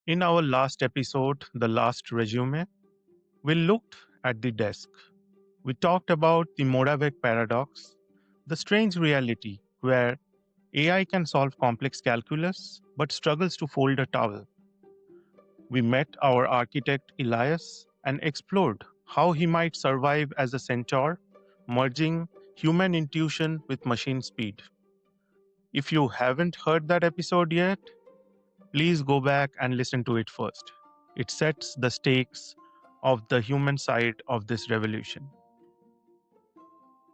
In our last episode, The Last Resume, we looked at the desk. We talked about the Moravec paradox, the strange reality where AI can solve complex calculus but struggles to fold a towel. We met our architect Elias and explored how he might survive as a centaur, merging human intuition with machine speed. If you haven't heard that episode yet, please go back and listen to it first. It sets the stakes of the human side of this revolution.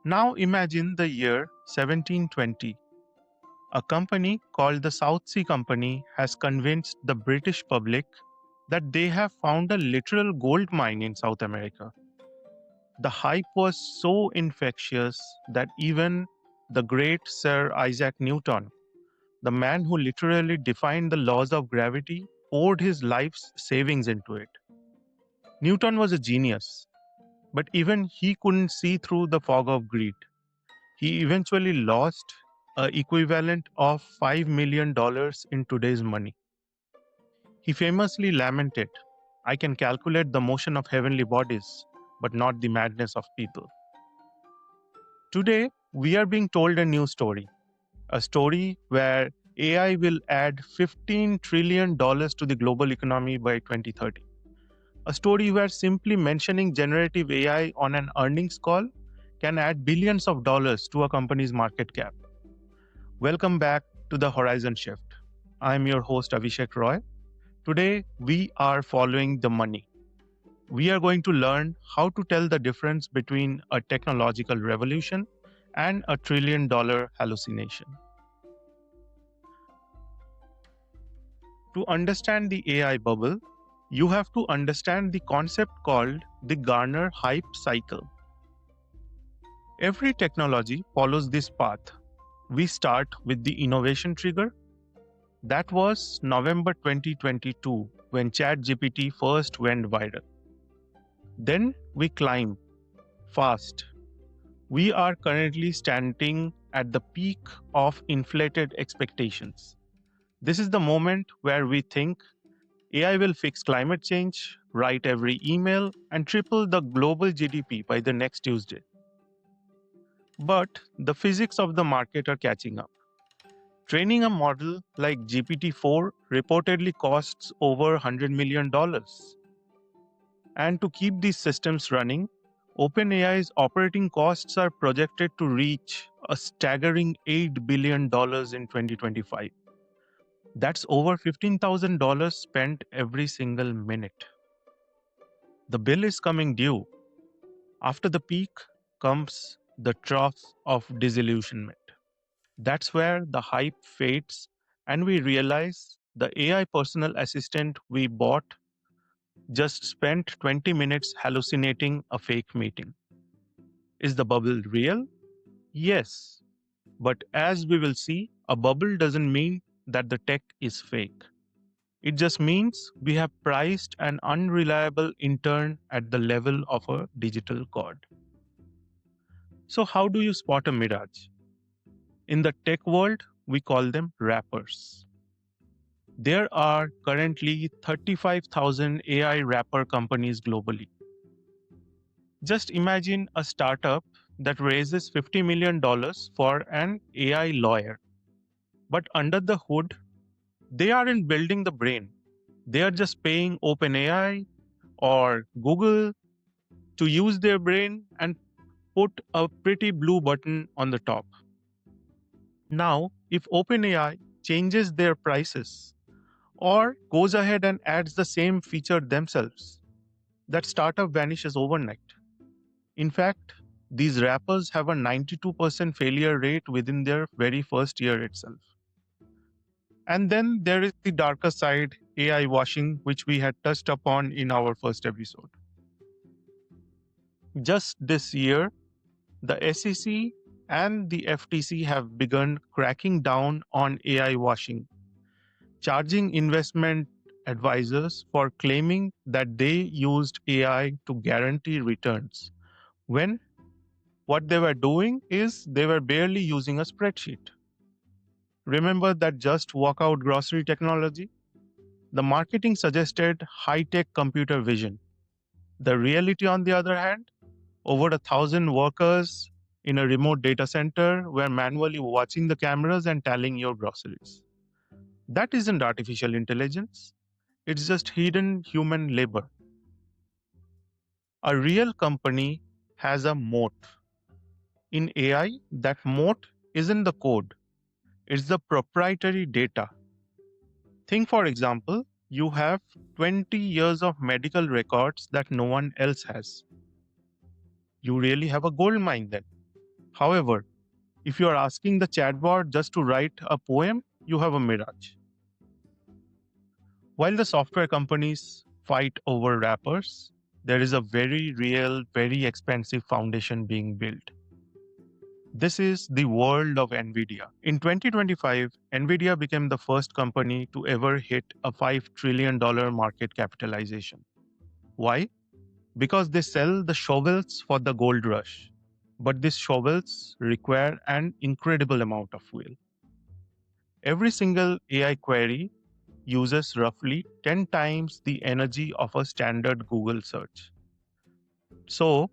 Now imagine the year 1720. A company called the South Sea Company has convinced the British public that they have found a literal gold mine in South America. The hype was so infectious that even the great Sir Isaac Newton, the man who literally defined the laws of gravity, poured his life's savings into it. Newton was a genius, but even he couldn't see through the fog of greed. He eventually lost a equivalent of $5 million in today's money. He famously lamented, "I can calculate the motion of heavenly bodies, but not the madness of people." Today, we are being told a new story, a story where AI will add $15 trillion to the global economy by 2030. A story where simply mentioning generative AI on an earnings call can add billions of dollars to a company's market cap. Welcome back to the Horizon Shift. I am your host, Abhishek Roy. Today, we are following the money. We are going to learn how to tell the difference between a technological revolution and a trillion-dollar hallucination. To understand the AI bubble, you have to understand the concept called the Gartner hype cycle. Every technology follows this path. We start with the innovation trigger. That was November 2022 when ChatGPT first went viral. Then we climb fast. We are currently standing at the peak of inflated expectations. This is the moment where we think AI will fix climate change, write every email, and triple the global GDP by the next Tuesday. But the physics of the market are catching up. Training a model like GPT-4 reportedly costs over $100 million. And to keep these systems running, OpenAI's operating costs are projected to reach a staggering $8 billion in 2025. That's over $15,000 spent every single minute. The bill is coming due. After the peak comes the trough of disillusionment. That's where the hype fades and we realize the AI personal assistant we bought just spent 20 minutes hallucinating a fake meeting. Is the bubble real? Yes. But as we will see, a bubble doesn't mean that the tech is fake. It just means we have priced an unreliable intern at the level of a digital god. So how do you spot a mirage? In the tech world, we call them wrappers. There are currently 35,000 AI wrapper companies globally. Just imagine a startup that raises $50 million for an AI lawyer. But under the hood, they aren't building the brain. They are just paying OpenAI or Google to use their brain and put a pretty blue button on the top. Now, if OpenAI changes their prices or goes ahead and adds the same feature themselves, that startup vanishes overnight. In fact, these wrappers have a 92% failure rate within their very first year itself. And then there is the darker side, AI washing, which we had touched upon in our first episode. Just this year, the SEC and the FTC have begun cracking down on AI washing, charging investment advisors for claiming that they used AI to guarantee returns, when what they were doing is they were barely using a spreadsheet. Remember that just walkout grocery technology? The marketing suggested high-tech computer vision. The reality, on the other hand, over 1,000 workers in a remote data center were manually watching the cameras and tallying your groceries. That isn't artificial intelligence, it's just hidden human labor. A real company has a moat. In AI, that moat isn't the code, it's the proprietary data. Think, for example, you have 20 years of medical records that no one else has. You really have a gold mine then. However, if you are asking the chatbot just to write a poem, you have a mirage. While the software companies fight over wrappers, there is a very real, very expensive foundation being built. This is the world of Nvidia. In 2025, Nvidia became the first company to ever hit a $5 trillion market capitalization. Why? Because they sell the shovels for the gold rush. But these shovels require an incredible amount of fuel. Every single AI query uses roughly 10 times the energy of a standard Google search. So,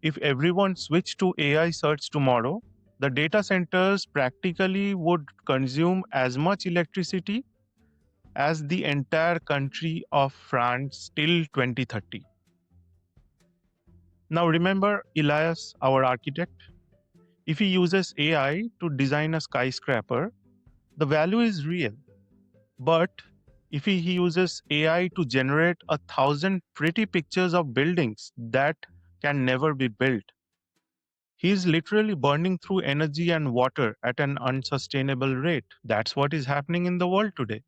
if everyone switched to AI search tomorrow, the data centers practically would consume as much electricity as the entire country of France till 2030. Now remember Elias, our architect? If he uses AI to design a skyscraper, the value is real. But if he uses AI to generate 1,000 pretty pictures of buildings that can never be built, he is literally burning through energy and water at an unsustainable rate. That's what is happening in the world today.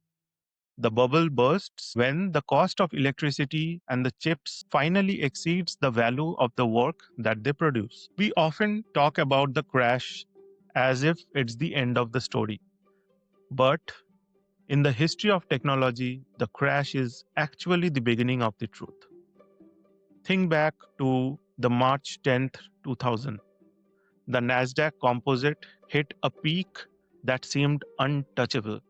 The bubble bursts when the cost of electricity and the chips finally exceeds the value of the work that they produce. We often talk about the crash as if it's the end of the story. But in the history of technology, the crash is actually the beginning of the truth. Think back to the March 10th, 2000. The Nasdaq Composite hit a peak that seemed untouchable.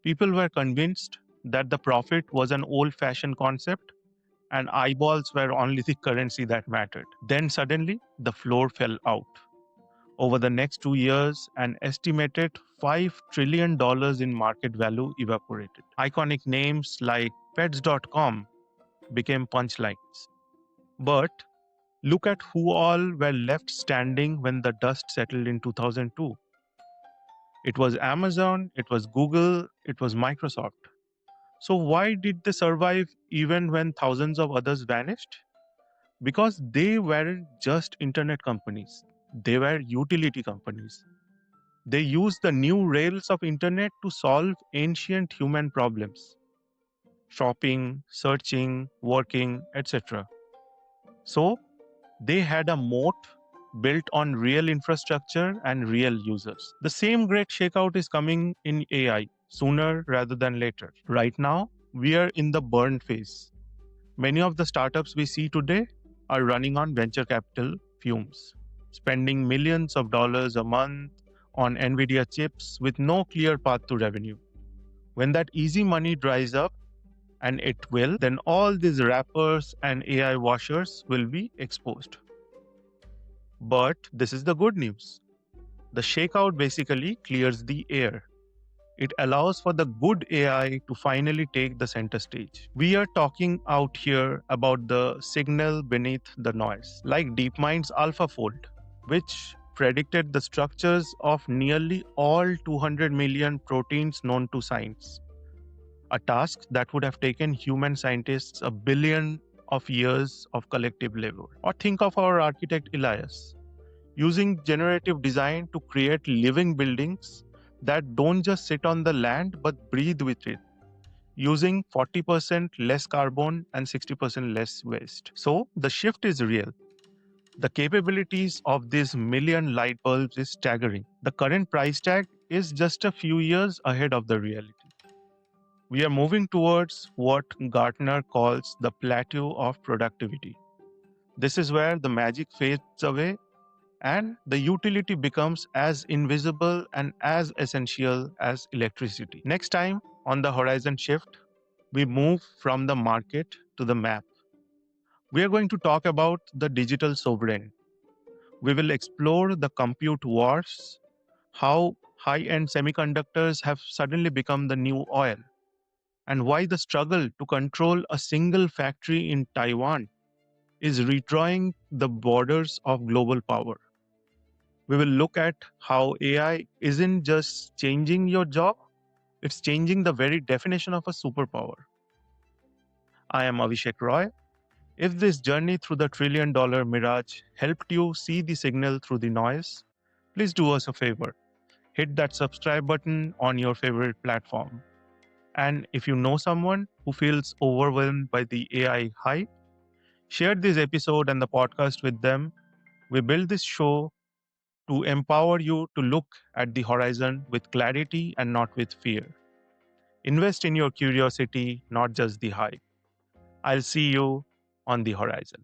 People were convinced that the profit was an old-fashioned concept and eyeballs were only the currency that mattered. Then suddenly, the floor fell out. Over the next 2 years, an estimated $5 trillion in market value evaporated. Iconic names like pets.com became punchlines. But look at who all were left standing when the dust settled in 2002. It was Amazon, it was Google, it was Microsoft. So why did they survive even when thousands of others vanished? Because they weren't just internet companies, they were utility companies. They used the new rails of internet to solve ancient human problems: shopping, searching, working, etc. So they had a moat built on real infrastructure and real users. The same great shakeout is coming in AI sooner rather than later. Right now, we are in the burn phase. Many of the startups we see today are running on venture capital fumes, spending millions of dollars a month on Nvidia chips with no clear path to revenue. When that easy money dries up, and it will, then all these wrappers and AI washers will be exposed. But this is the good news. The shakeout basically clears the air. It allows for the good AI to finally take the center stage. We are talking out here about the signal beneath the noise, like DeepMind's AlphaFold, which predicted the structures of nearly all 200 million proteins known to science, a task that would have taken human scientists a billion of years of collective labor. Or think of our architect Elias, using generative design to create living buildings that don't just sit on the land but breathe with it, using 40% less carbon and 60% less waste. So the shift is real. The capabilities of these million light bulbs is staggering. The current price tag is just a few years ahead of the reality. We are moving towards what Gartner calls the plateau of productivity. This is where the magic fades away and the utility becomes as invisible and as essential as electricity. Next time on the Horizon Shift, we move from the market to the map. We are going to talk about the digital sovereign. We will explore the compute wars, how high end semiconductors have suddenly become the new oil, and why the struggle to control a single factory in Taiwan is redrawing the borders of global power. We will look at how AI isn't just changing your job, it's changing the very definition of a superpower. I am Abhishek Roy. If this journey through the $1 trillion mirage helped you see the signal through the noise, please do us a favor. Hit that subscribe button on your favorite platform. And if you know someone who feels overwhelmed by the AI hype, share this episode and the podcast with them. We build this show to empower you to look at the horizon with clarity and not with fear. Invest in your curiosity, not just the hype. I'll see you on the horizon.